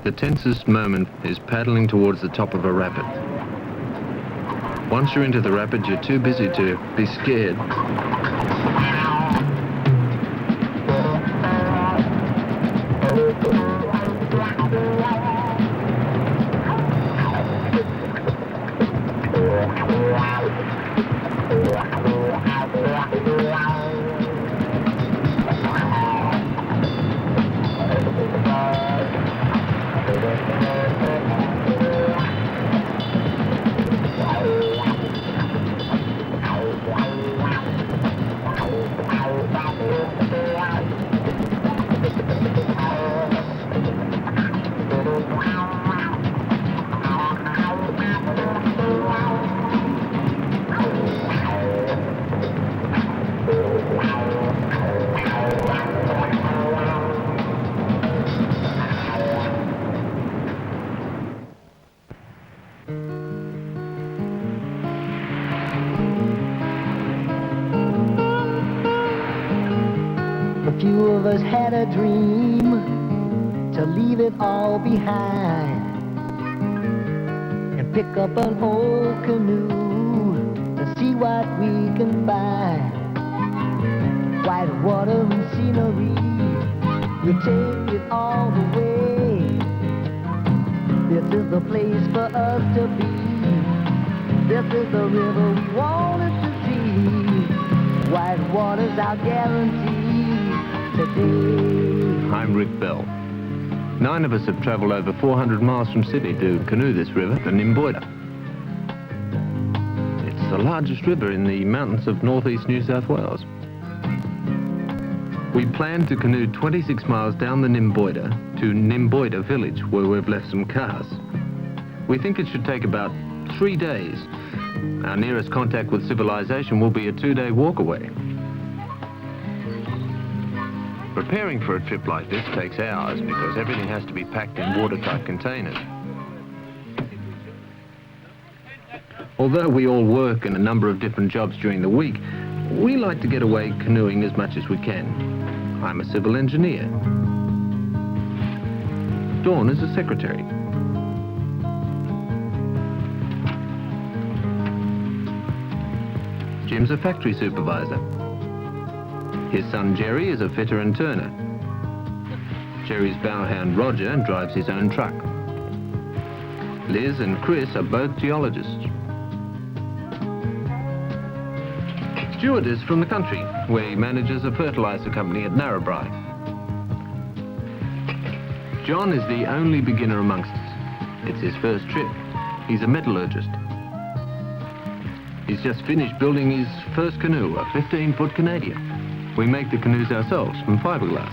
The tensest moment is paddling towards the top of a rapid. Once you're into the rapid, you're too busy to be scared. A few of us had a dream to leave it all behind and pick up an old canoe and see what we can find. White water and scenery, we'll take it all the way. This is the place for us to be. This is the river we wanted to see. White water's our guarantee. I'm Rick Bell. 9 of us have travelled over 400 miles from Sydney to canoe this river, the Nymboida. It's the largest river in the mountains of northeast New South Wales. We plan to canoe 26 miles down the Nymboida to Nymboida village, where we've left some cars. We think it should take about 3 days. Our nearest contact with civilization will be a 2-day walk away. Preparing for a trip like this takes hours because everything has to be packed in watertight containers. Although we all work in a number of different jobs during the week, we like to get away canoeing as much as we can. I'm a civil engineer. Dawn is a secretary. Jim's a factory supervisor. His son Jerry is a fitter and turner. Jerry's bowhound Roger drives his own truck. Liz and Chris are both geologists. Stuart is from the country, where he manages a fertilizer company at Narrabri. John is the only beginner amongst us. It's his first trip. He's a metallurgist. He's just finished building his first canoe, a 15-foot Canadian. We make the canoes ourselves from fiberglass.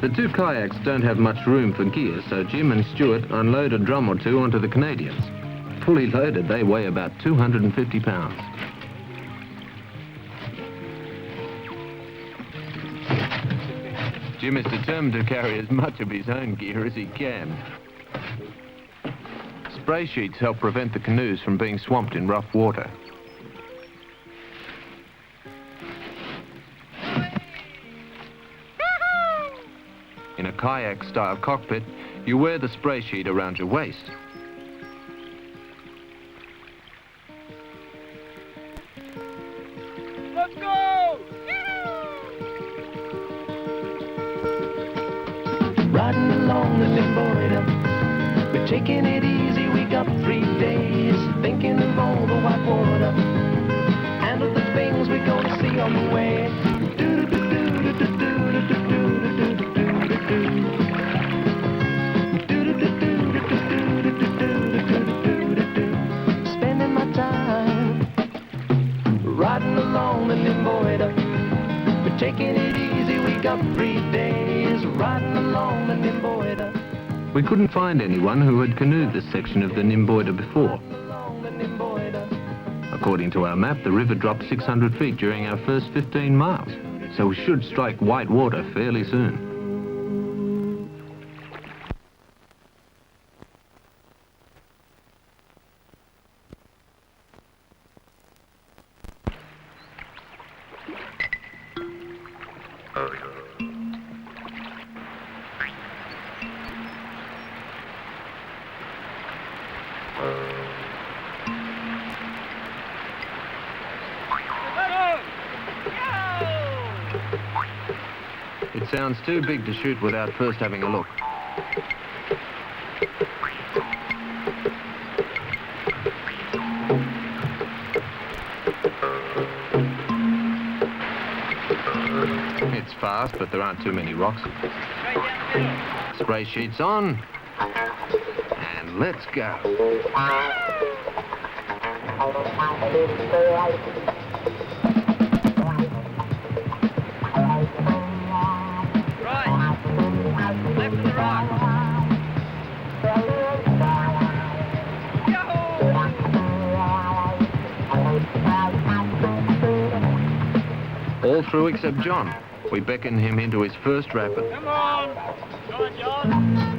The 2 kayaks don't have much room for gear, so Jim and Stuart unload a drum or 2 onto the Canadians. Fully loaded, they weigh about 250 pounds. Jim is determined to carry as much of his own gear as he can. Spray sheets help prevent the canoes from being swamped in rough water. In a kayak-style cockpit, you wear the spray sheet around your waist. Let's go! Riding along the Nymboida, we're taking it easy. We got 3 days, thinking of all the white water and of the things we're gonna see on the way. Spending my time riding along the Nymboida. We're taking it easy. We got 3 days riding along the Nymboida. We couldn't find anyone who had canoed this section of the Nymboida before. According to our map, the river dropped 600 feet during our first 15 miles, so we should strike white water fairly soon. sounds too big to shoot without first having a look. It's fast, but there aren't too many rocks. Spray sheets on, and let's go. Left of the rock. All through except John. We beckon him into his first rapid. Come on! Go on, John!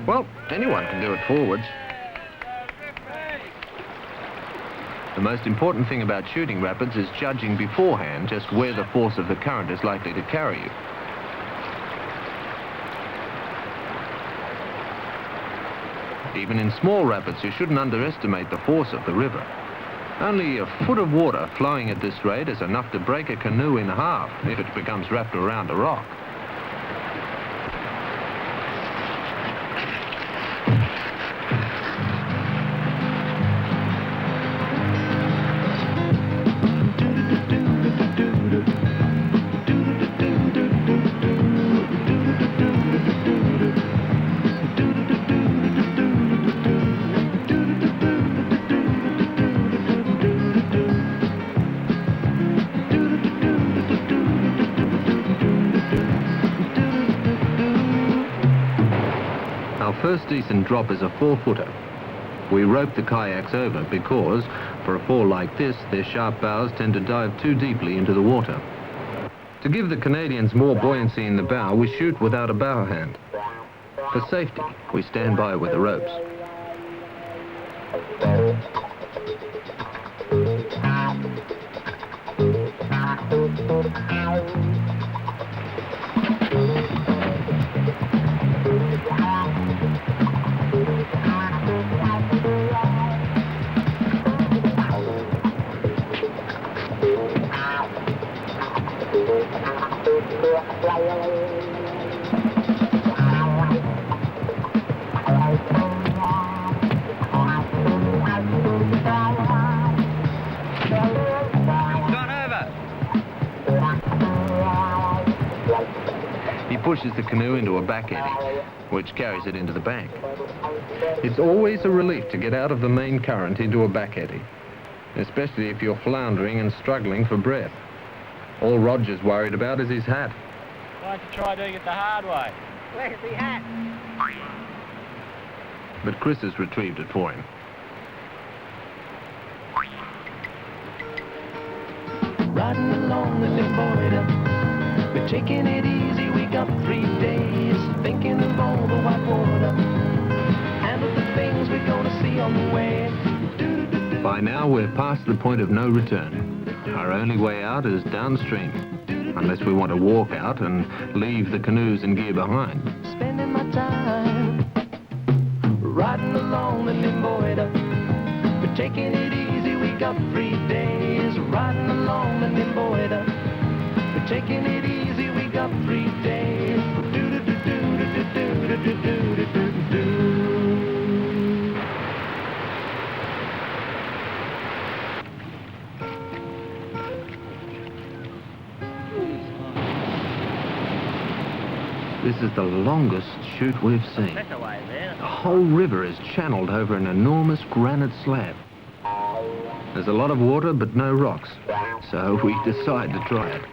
Well, anyone can do it forwards. The most important thing about shooting rapids is judging beforehand just where the force of the current is likely to carry you. Even in small rapids, you shouldn't underestimate the force of the river. Only a foot of water flowing at this rate is enough to break a canoe in half if it becomes wrapped around a rock. First decent drop is a 4-footer. We rope the kayaks over because, for a fall like this, their sharp bows tend to dive too deeply into the water. To give the Canadians more buoyancy in the bow, we shoot without a bow hand. For safety, we stand by with the ropes. He pushes the canoe into a back eddy, which carries it into the bank. It's always a relief to get out of the main current into a back eddy, especially if you're floundering and struggling for breath. All Roger's worried about is his hat. Why don't you try doing it the hard way? Where's the hat? But Chris has retrieved it for him. Riding along the Nymboida, we're taking it easy, we got 3 days, thinking of all the white water, and of the things we're gonna see on the way. By now, we're past the point of no return. Our only way out is downstream, unless we want to walk out and leave the canoes and gear behind. Spending my time riding along the Nymboida, we're taking it easy, we got 3 days, riding along the Nymboida, we're taking it easy, we got 3 days. This is the longest chute we've seen. That's away there. The whole river is channeled over an enormous granite slab. There's a lot of water, but no rocks, so we decide to try it.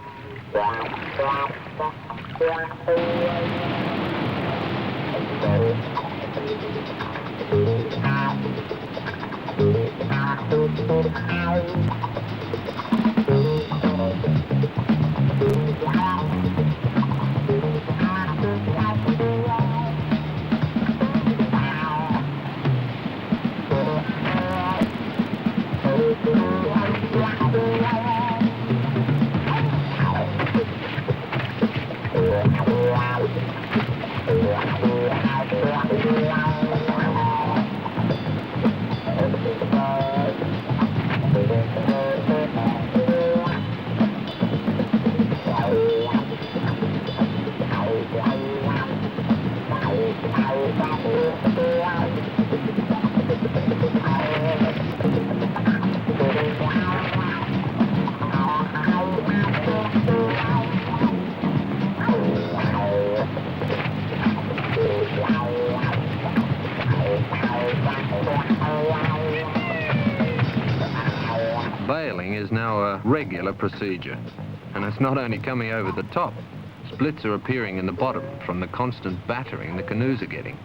now a regular procedure. And it's not only coming over the top. Splits are appearing in the bottom from the constant battering the canoes are getting.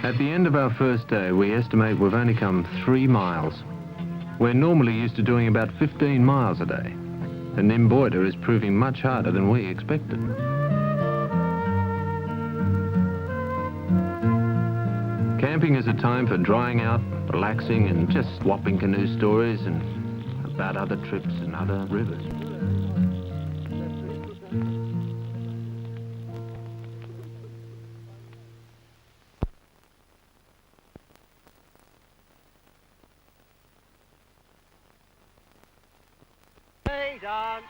At the end of our first day, we estimate we've only come 3 miles. We're normally used to doing about 15 miles a day. The Nymboida is proving much harder than we expected. Camping is a time for drying out, relaxing, and just swapping canoe stories and about other trips and other rivers. Hey, Don.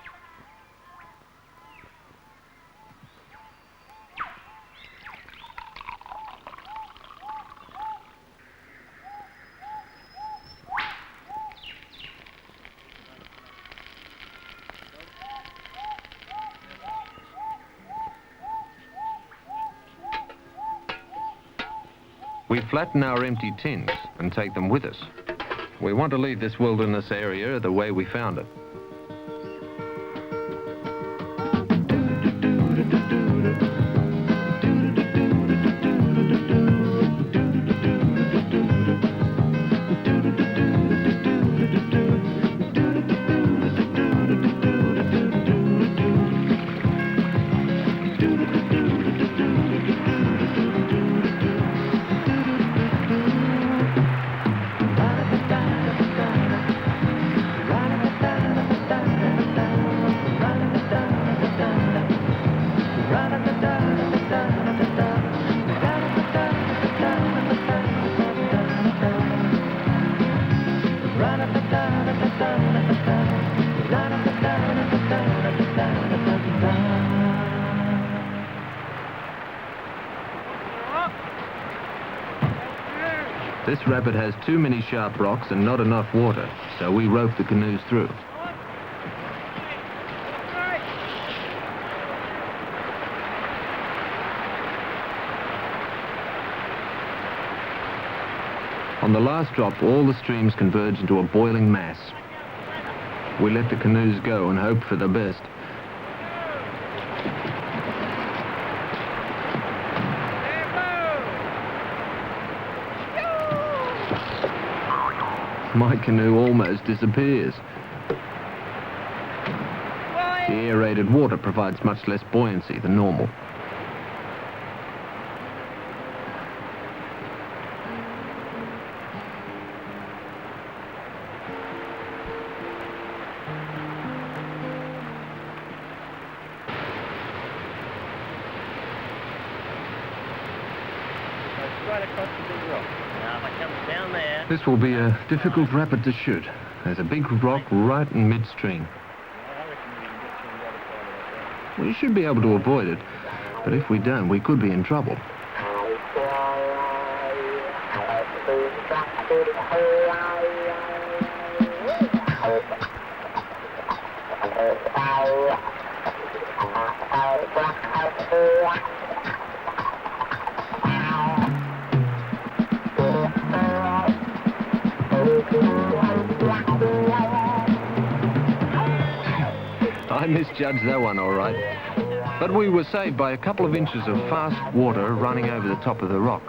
We flatten our empty tins and take them with us. We want to leave this wilderness area the way we found it. This rapid has too many sharp rocks and not enough water, so we rope the canoes through. On the last drop, all the streams converge into a boiling mass. We let the canoes go and hope for the best. My canoe almost disappears. The aerated water provides much less buoyancy than normal. Right across the big rock. Now, if I come down there... This will be a difficult rapid to shoot. There's a big rock right in midstream. I reckon we can get to the other side of that. We should be able to avoid it, but if we don't, we could be in trouble. I misjudged that one, all right. But we were saved by a couple of inches of fast water running over the top of the rock.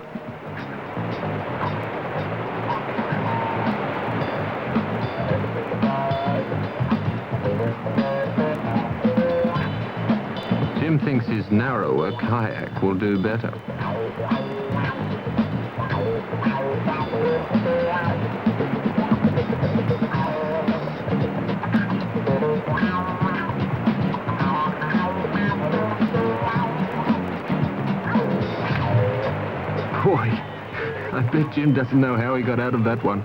Jim thinks his narrower kayak will do better. Boy, I bet Jim doesn't know how he got out of that one.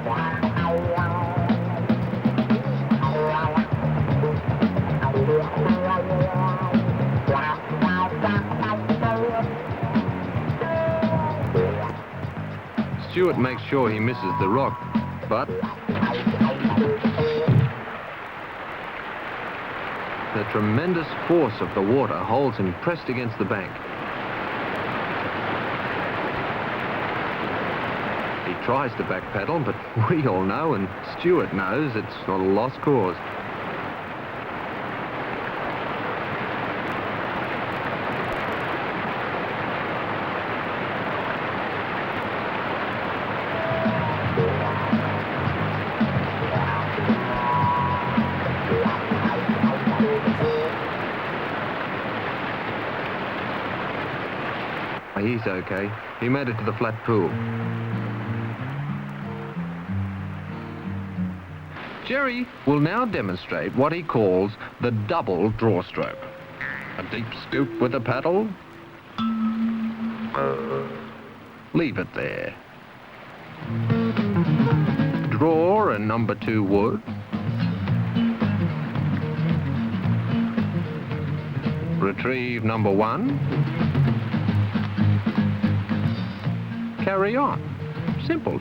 Wow. Stuart makes sure he misses the rock, but the tremendous force of the water holds him pressed against the bank. He tries to backpedal, but we all know, and Stuart knows, it's a lost cause. He's okay. He made it to the flat pool. Jerry will now demonstrate what he calls the double draw stroke. A deep scoop with a paddle. Leave it there. Draw a number 2 wood. Retrieve number 1. Carry on. Simple.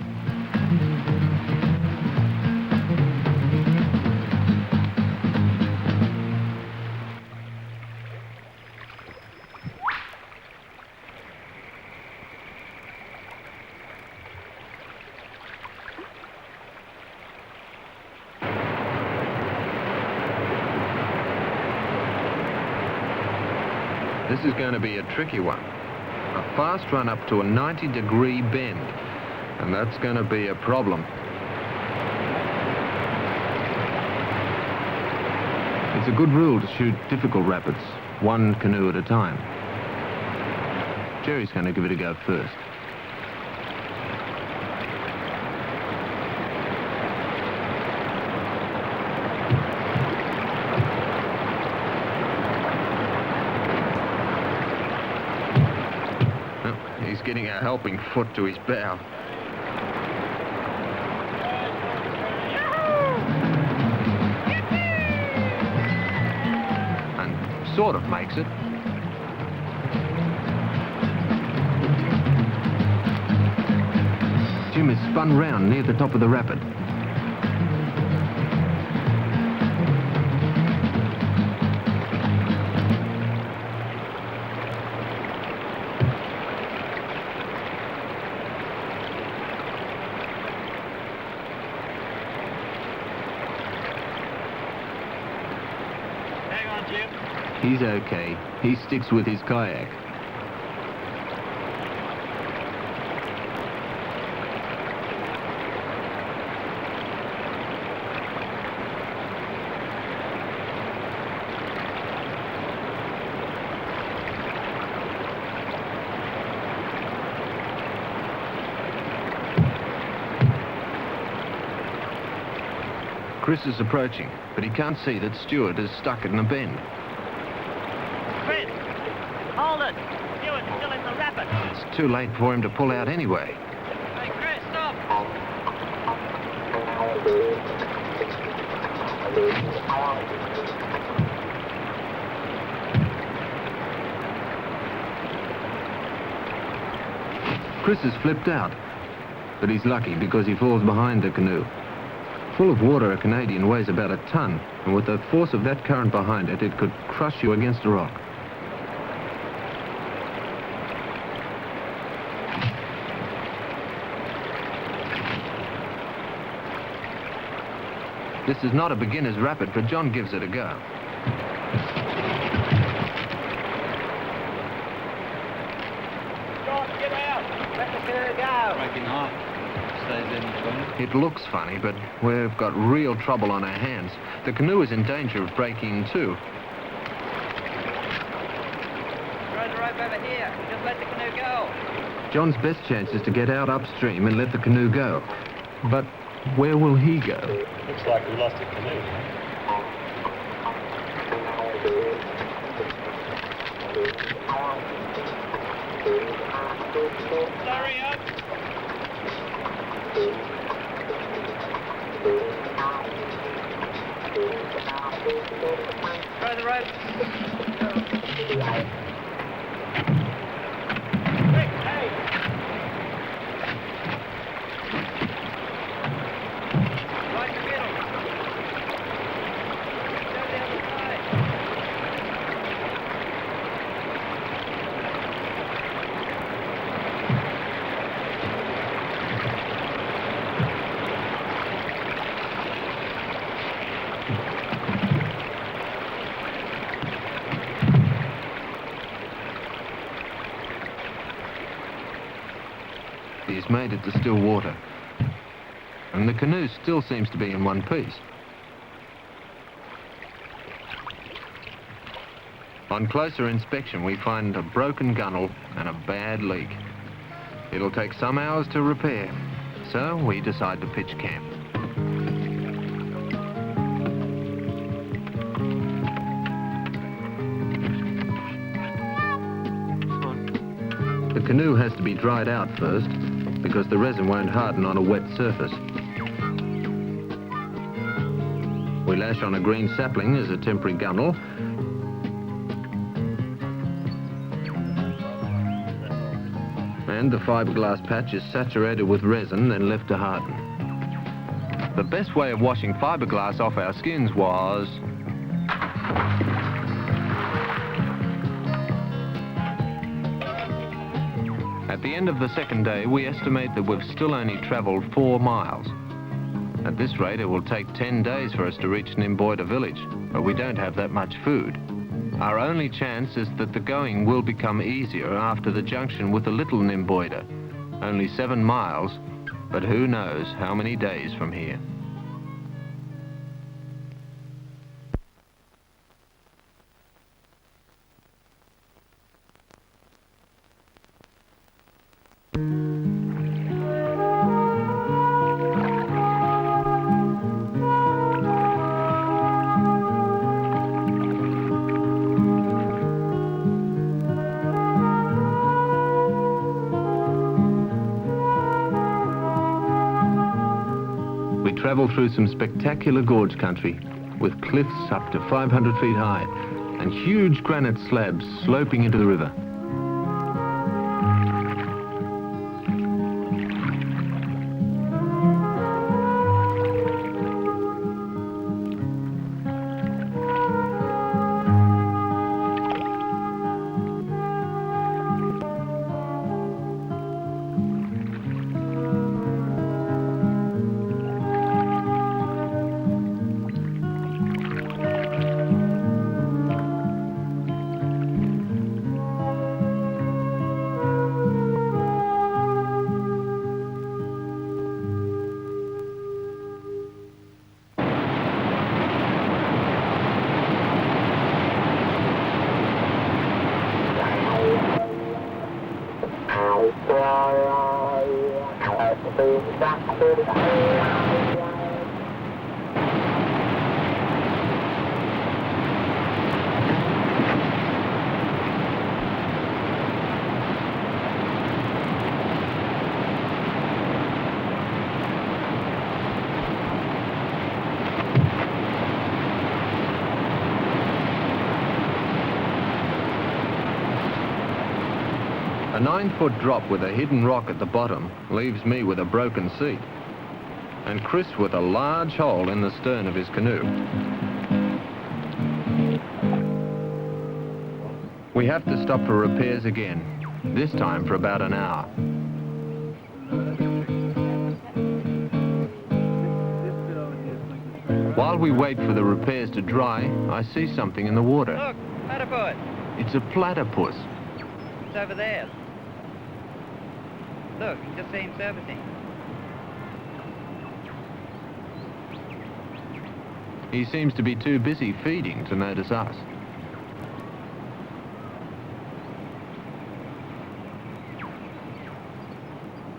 This is going to be a tricky one. A fast run up to a 90-degree bend, and that's going to be a problem. It's a good rule to shoot difficult rapids, one canoe at a time. Jerry's going to give it a go first. Getting a helping foot to his bow. And sort of makes it. Jim is spun round near the top of the rapid. He's okay. He sticks with his kayak. Chris is approaching, but he can't see that Stuart is stuck in a bend. Chris, hold it. Stuart's still in the rapid. It's too late for him to pull out anyway. Hey, Chris, stop. Chris is flipped out, but he's lucky because he falls behind the canoe. Full of water, a Canadian weighs about a ton, and with the force of that current behind it, it could crush you against a rock. This is not a beginner's rapid, but John gives it a go. John, get out. Let the canoe go. Breaking half. It looks funny, but we've got real trouble on our hands. The canoe is in danger of breaking in two. Throw the rope over here. Just let the canoe go. John's best chance is to get out upstream and let the canoe go. But where will he go? Looks like we lost a canoe. Hurry up. Throw the rope. Quick, hey! almost made it to still water. And the canoe still seems to be in one piece. On closer inspection, we find a broken gunnel and a bad leak. It'll take some hours to repair, so we decide to pitch camp. The canoe has to be dried out first, because the resin won't harden on a wet surface. We lash on a green sapling as a temporary gunnel, and the fiberglass patch is saturated with resin then left to harden. The best way of washing fiberglass off our skins was... At the end of the second day, we estimate that we've still only travelled 4 miles. At this rate, it will take 10 days for us to reach Nymboida village, but we don't have that much food. Our only chance is that the going will become easier after the junction with the little Nymboida. Only 7 miles, but who knows how many days from here. We travel through some spectacular gorge country, with cliffs up to 500 feet high and huge granite slabs sloping into the river. A 9-foot drop with a hidden rock at the bottom leaves me with a broken seat, and Chris with a large hole in the stern of his canoe. We have to stop for repairs again, this time for about an hour. While we wait for the repairs to dry, I see something in the water. Look, platypus. It's a platypus. It's over there. Look, you just see him surfacing. He seems to be too busy feeding to notice us.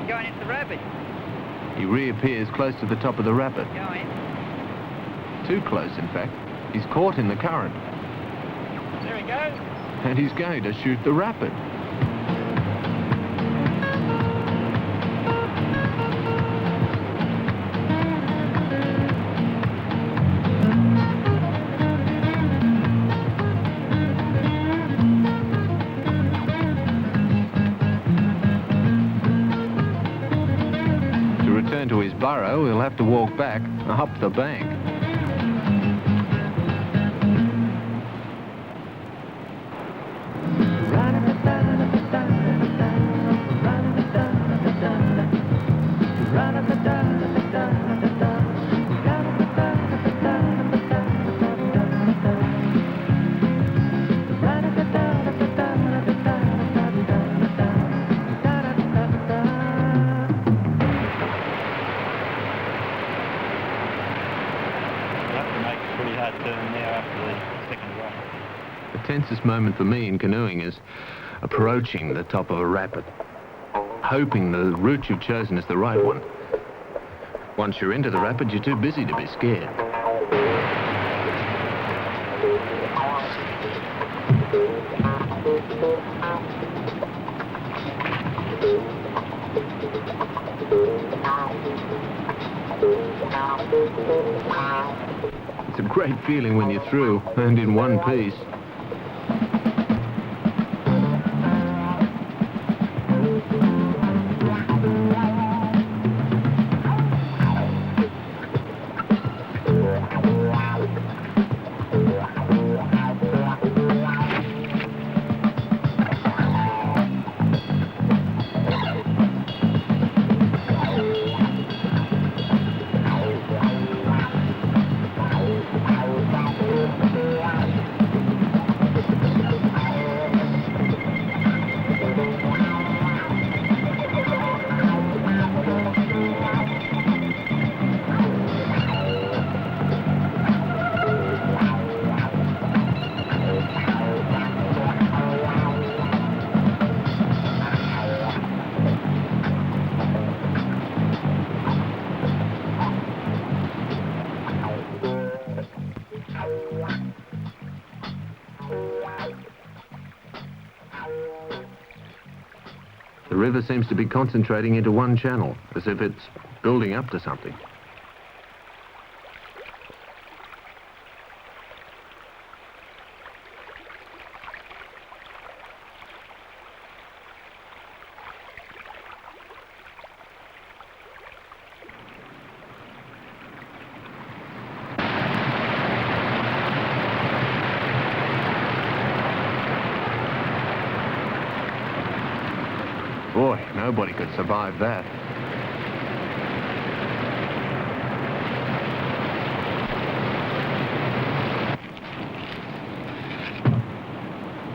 Going into the rapid. He reappears close to the top of the rapid. Going. Too close, in fact. He's caught in the current. There he goes. And he's going to shoot the rapid. To return to his burrow, he'll have to walk back up the bank. hard turn there after the second rock. The tensest moment for me in canoeing is approaching the top of a rapid, hoping the route you've chosen is the right one. Once you're into the rapid, you're too busy to be scared. It's a great feeling when you're through and in one piece. The river seems to be concentrating into one channel, as if it's building up to something. Boy, nobody could survive that.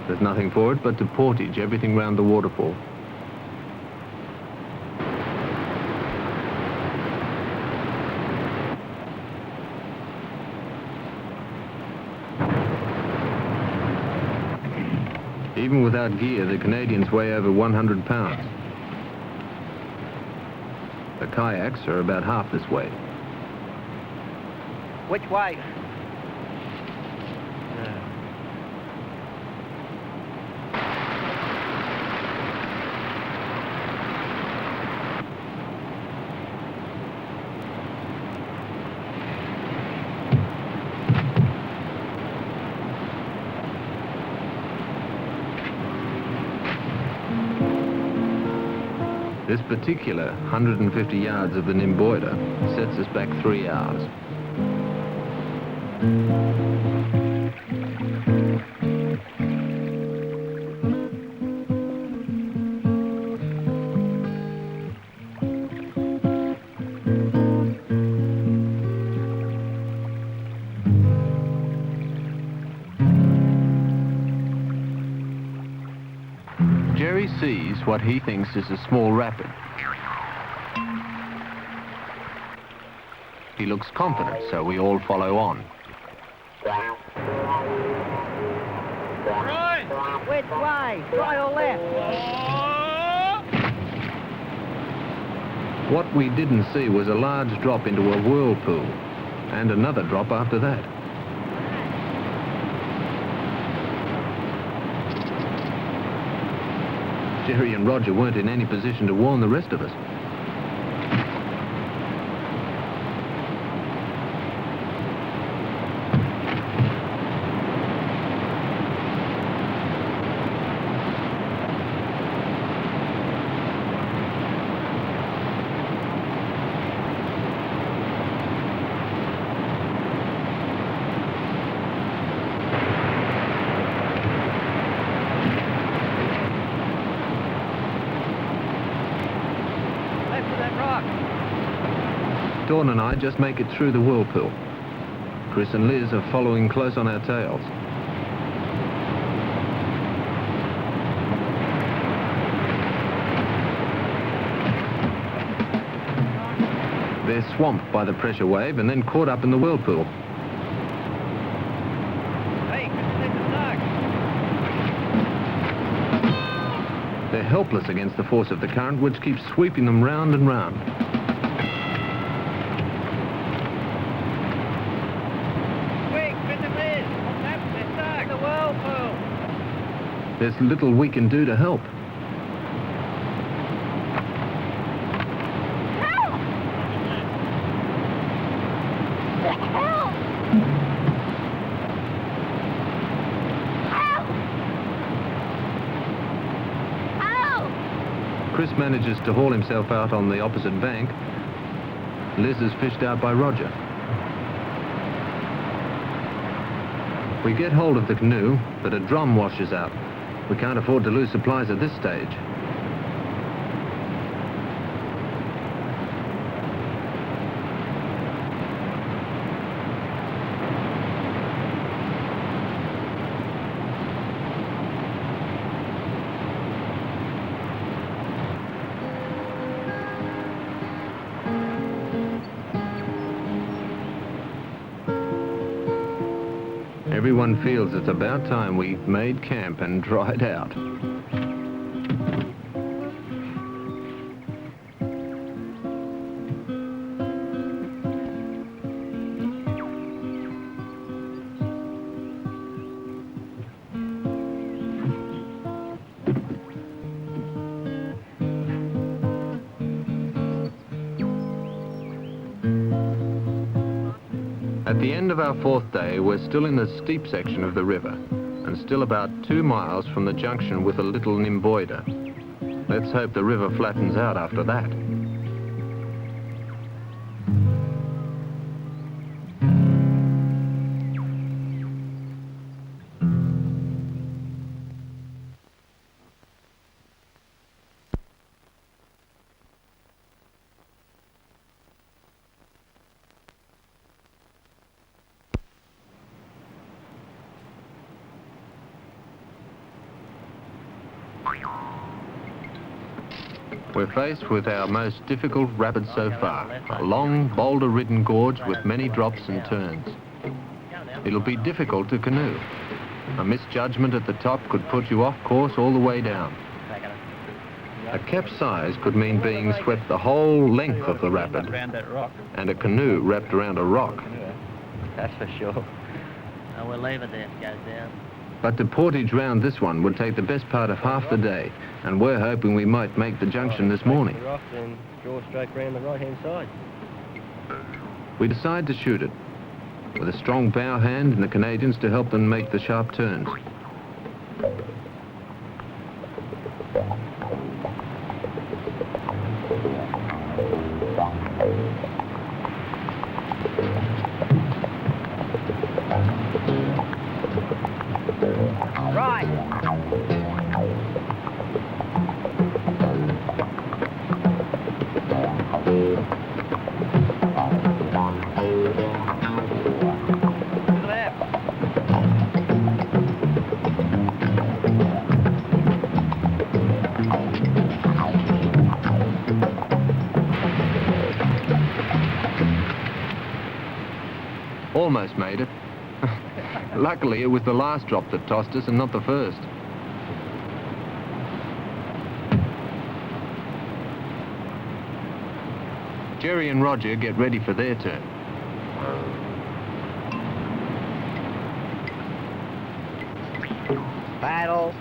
There's nothing for it but to portage everything round the waterfall. Even without gear, the Canadians weigh over 100 pounds. The kayaks are about half this weight. Which way? This particular 150 yards of the Nymboida sets us back 3 hours. Jerry sees what he thinks is a small rapid. He looks confident, so we all follow on. Right! Which way? Right or left? What we didn't see was a large drop into a whirlpool, and another drop after that. Jerry and Roger weren't in any position to warn the rest of us. Dawn and I just make it through the whirlpool. Chris and Liz are following close on our tails. They're swamped by the pressure wave and then caught up in the whirlpool. helpless against the force of the current, which keeps sweeping them round and round. Quick, fit them in! What's happened? They're stuck! The whirlpool! There's little we can do to help. Chris manages to haul himself out on the opposite bank. Liz is fished out by Roger. We get hold of the canoe, but a drum washes out. We can't afford to lose supplies at this stage. Everyone feels it's about time we made camp and dried out. At the end of our fourth day, we're still in the steep section of the river and still about 2 miles from the junction with a little Nymboida. Let's hope the river flattens out after that. We're faced with our most difficult rapid so far, a long, boulder-ridden gorge with many drops and turns. It'll be difficult to canoe. A misjudgment at the top could put you off course all the way down. A capsize could mean being swept the whole length of the rapid, and a canoe wrapped around a rock. That's for sure. Oh, we'll leave it there if it goes down. But the portage round this one would take the best part of half the day, and we're hoping we might make the junction this morning. Rock and draw straight round the right-hand side. We decide to shoot it, with a strong bow hand and the Canadians to help them make the sharp turns. Right. Almost made it. Luckily, it was the last drop that tossed us and not the first. Jerry and Roger get ready for their turn. Paddle.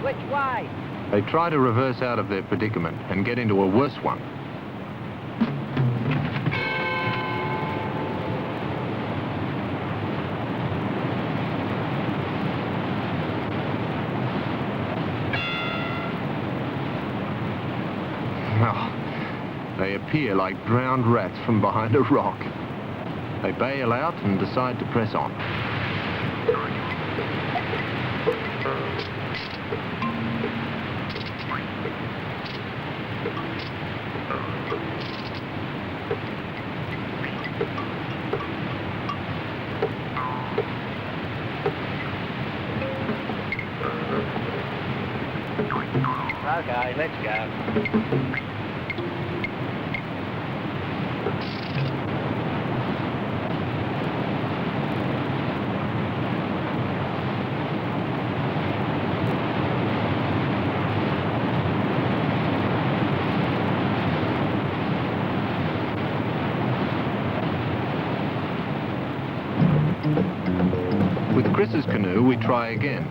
Which way? They try to reverse out of their predicament and get into a worse one. Oh, they appear like drowned rats from behind a rock. They bail out and decide to press on. Okay, let's go. With Chris's canoe, we try again.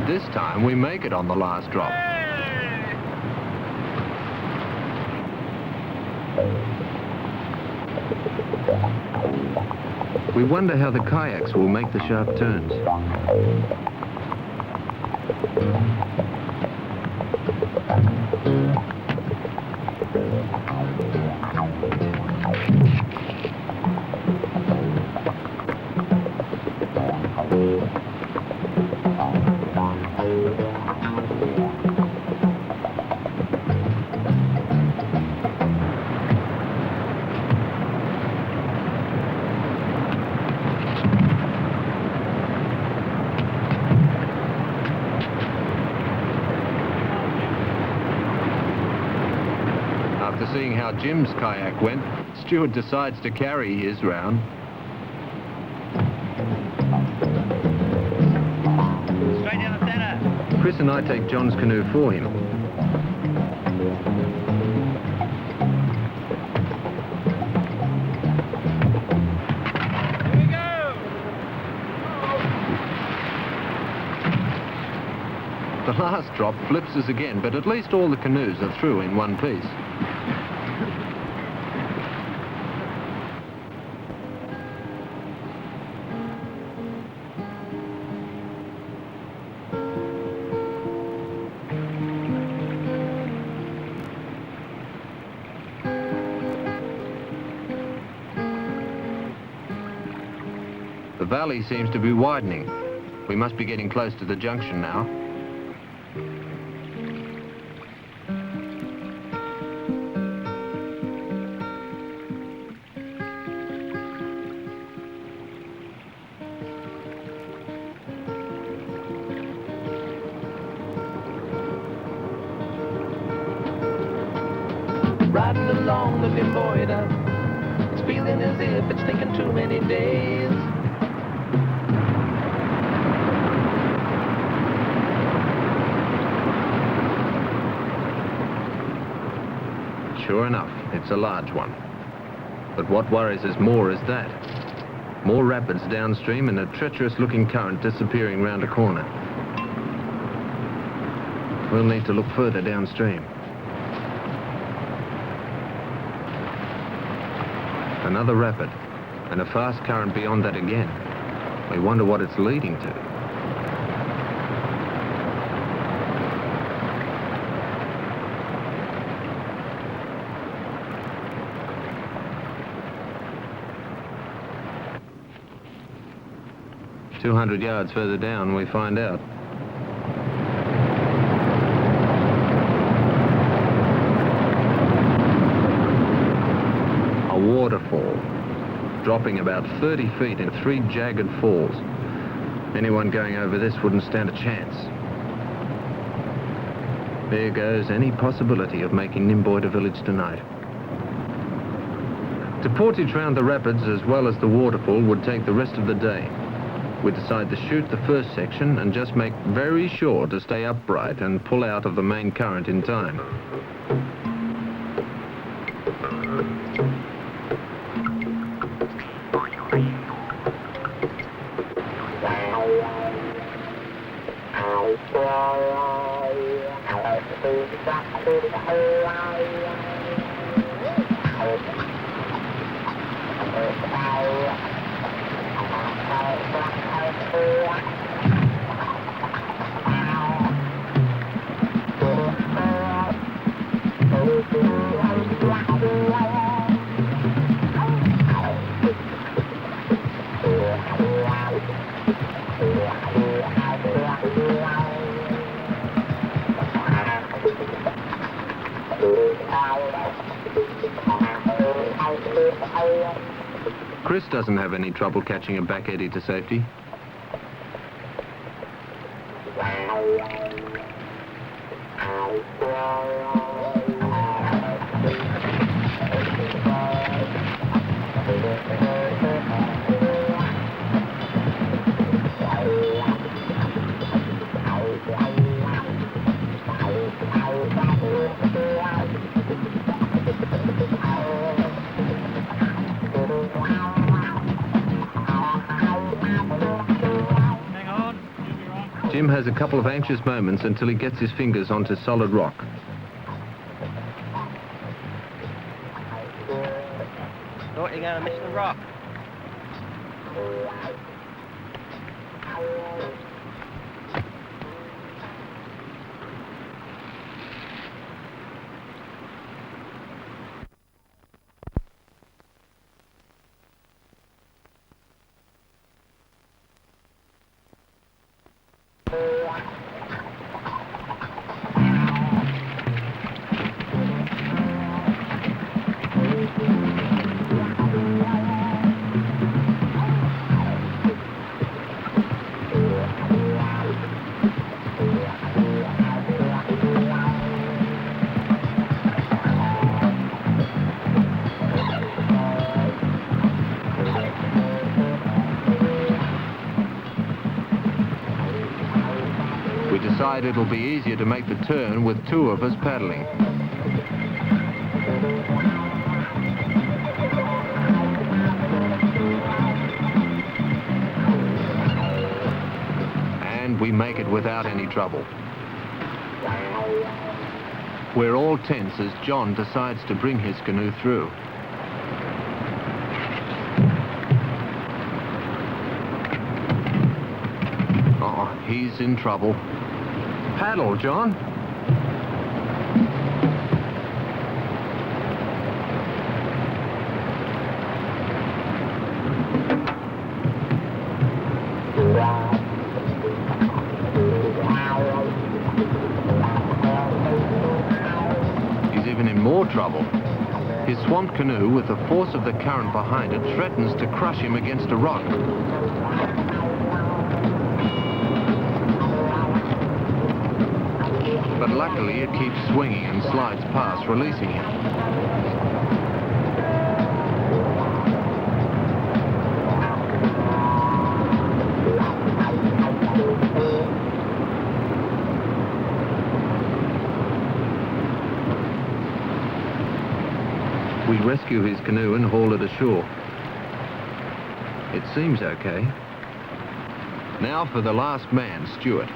This time we make it on the last drop. We wonder how the kayaks will make the sharp turns. After seeing how Jim's kayak went, Stuart decides to carry his round. Straight down the center. Chris and I take John's canoe for him. Here we go. The last drop flips us again, but at least all the canoes are through in one piece. The valley seems to be widening. We must be getting close to the junction now. Riding along the Nymboida, it's feeling as if it's taken too many days. Sure enough, it's a large one. But what worries us more is that. More rapids downstream and a treacherous-looking current disappearing round a corner. We'll need to look further downstream. Another rapid, and a fast current beyond that again. We wonder what it's leading to. Two 200 yards further down, we find out. A waterfall, dropping about 30 feet in 3 jagged falls. Anyone going over this wouldn't stand a chance. There goes any possibility of making Nymboida village tonight. To portage round the rapids as well as the waterfall would take the rest of the day. We decide to shoot the first section and just make very sure to stay upright and pull out of the main current in time. Chris doesn't have any trouble catching a back eddy to safety. Jim has a couple of anxious moments until he gets his fingers onto solid rock. Thought you're going to miss the rock. It'll be easier to make the turn with two of us paddling. And we make it without any trouble. We're all tense as John decides to bring his canoe through. Oh, he's in trouble. Paddle, John. He's even in more trouble. His swamped canoe, with the force of the current behind it, threatens to crush him against a rock. But luckily it keeps swinging and slides past, releasing him. We rescue his canoe and haul it ashore. It seems okay. Now for the last man, Stuart.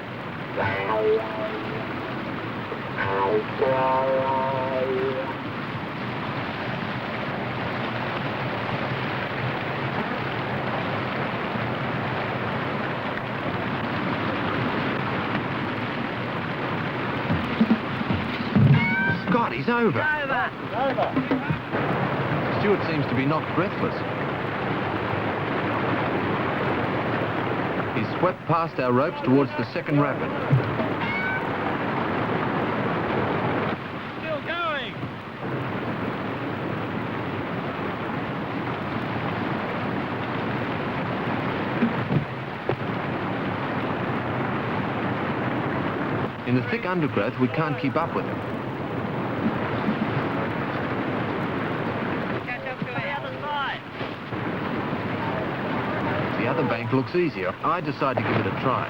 Scott, he's over. Stuart seems to be knocked breathless. He's swept past our ropes towards the second rapid. In the thick undergrowth, we can't keep up with him. Catch up to the other side. The other bank looks easier. I decide to give it a try.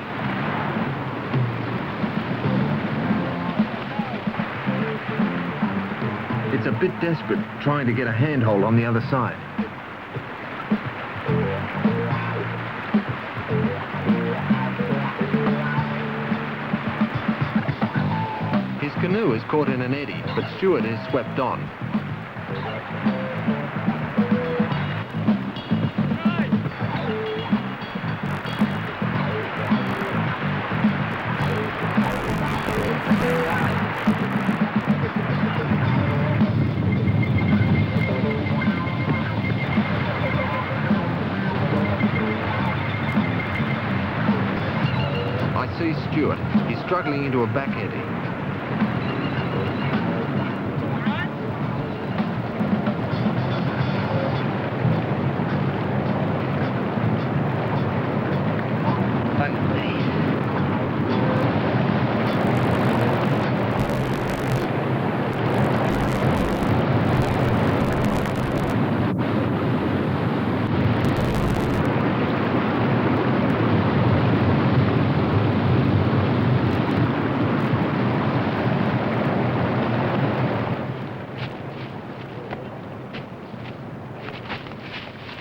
It's a bit desperate trying to get a handhold on the other side. His canoe is caught in an eddy, but Stuart is swept on. I see Stuart. He's struggling into a back eddy.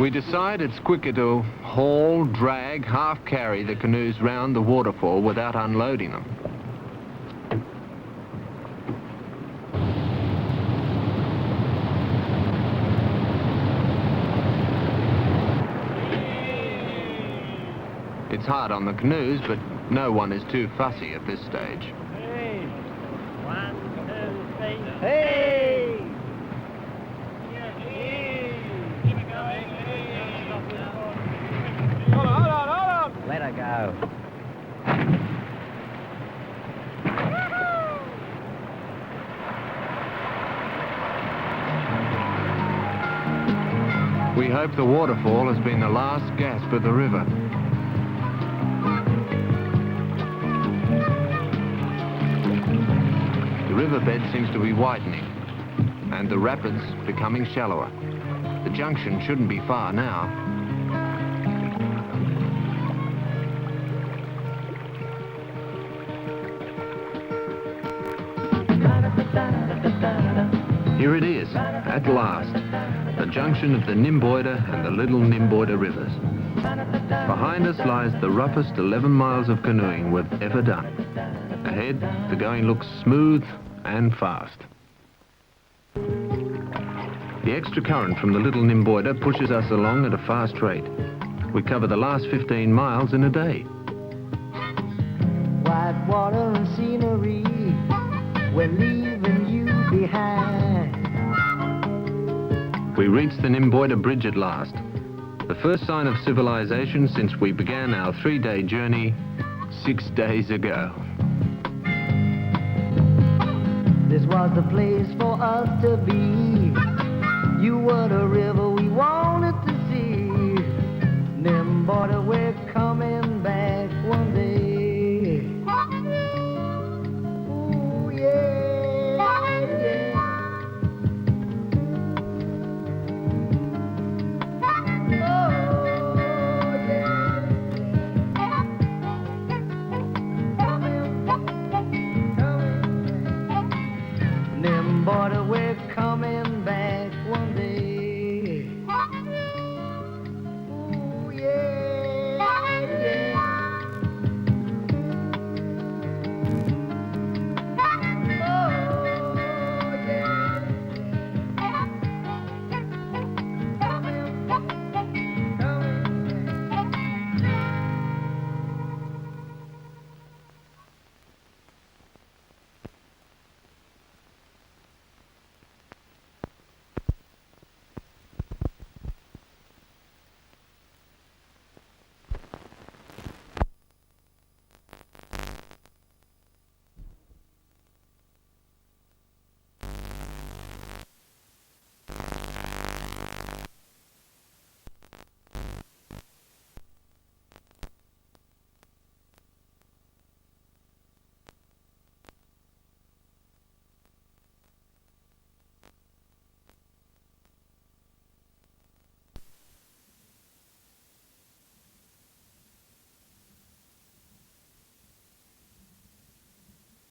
We decide it's quicker to haul, drag, half carry the canoes round the waterfall without unloading them. It's hard on the canoes, but no one is too fussy at this stage. Hey! 1, 2, 3. Hey! Hold on! Let her go. We hope the waterfall has been the last gasp of the river. The riverbed seems to be widening, and the rapids becoming shallower. The junction shouldn't be far now. Here it is, at last, the junction of the Nymboida and the Little Nymboida rivers. Behind us lies the roughest 11 miles of canoeing we've ever done. Ahead, the going looks smooth and fast. The extra current from the Little Nymboida pushes us along at a fast rate. We cover the last 15 miles in a day. White water and scenery, we're leaving you behind. We reach the Nymboida Bridge at last. The first sign of civilization since we began our 3-day journey 6 days ago. This was the place for us to be. You were the river we wanted to see. Nymboida, we're coming